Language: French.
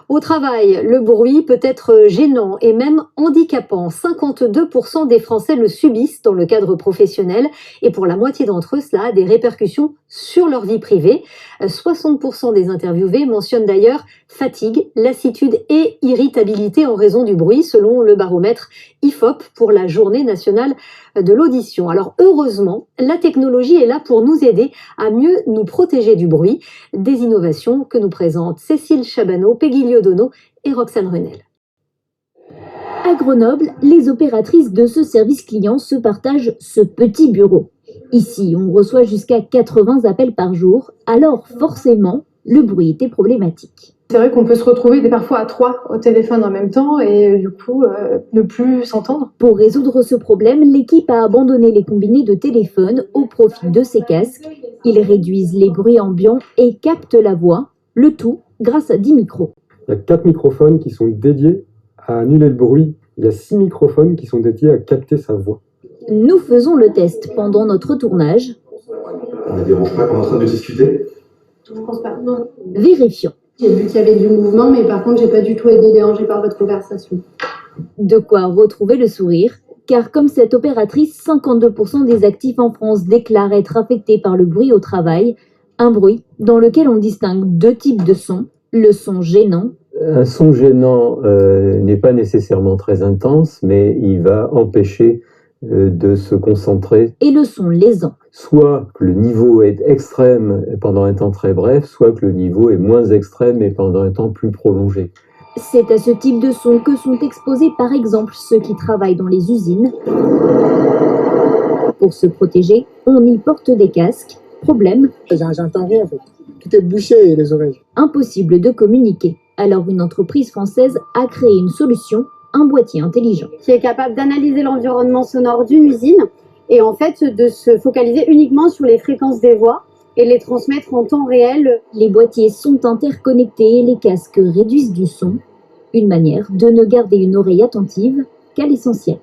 Au travail, le bruit peut être gênant et même handicapant. 52% des Français le subissent dans le cadre professionnel et pour la moitié d'entre eux, cela a des répercussions sur leur vie privée. 60% des interviewés mentionnent d'ailleurs fatigue, lassitude et irritabilité en raison du bruit, selon le baromètre IFOP pour la Journée nationale de l'audition. Alors heureusement, la technologie est là pour nous aider à mieux nous protéger du bruit. Des innovations que nous présentent Cécile Chabanot, Peggy Liodono et Roxane Runel. À Grenoble, les opératrices de ce service client se partagent ce petit bureau. Ici, on reçoit jusqu'à 80 appels par jour, alors forcément, le bruit était problématique. C'est vrai qu'on peut se retrouver parfois à 3 au téléphone en même temps et du coup ne plus s'entendre. Pour résoudre ce problème, l'équipe a abandonné les combinés de téléphone au profit de ces casques. Ils réduisent les bruits ambiants et captent la voix, le tout grâce à 10 micros. Il y a 4 microphones qui sont dédiés à annuler le bruit. Il y a 6 microphones qui sont dédiés à capter sa voix. Nous faisons le test pendant notre tournage. On ne dérange pas quand on est en train de discuter? Je pense pas, non. Vérifions. J'ai vu qu'il y avait du mouvement, mais par contre, j'ai pas du tout été dérangée par votre conversation. De quoi retrouver le sourire, car comme cette opératrice, 52% des actifs en France déclarent être affectés par le bruit au travail, un bruit dans lequel on distingue 2 types de sons, le son gênant. Un son gênant n'est pas nécessairement très intense, mais il va empêcher de se concentrer. Et le son lésant. Soit que le niveau est extrême pendant un temps très bref, soit que le niveau est moins extrême et pendant un temps plus prolongé. C'est à ce type de son que sont exposés par exemple ceux qui travaillent dans les usines. Pour se protéger, on y porte des casques. Problème, j'entends rien en fait. Tout est bouché les oreilles. Impossible de communiquer. Alors une entreprise française a créé une solution, un boîtier intelligent. Qui est capable d'analyser l'environnement sonore d'une usine et en fait de se focaliser uniquement sur les fréquences des voix et les transmettre en temps réel. Les boîtiers sont interconnectés et les casques réduisent du son. Une manière de ne garder une oreille attentive qu'à l'essentiel.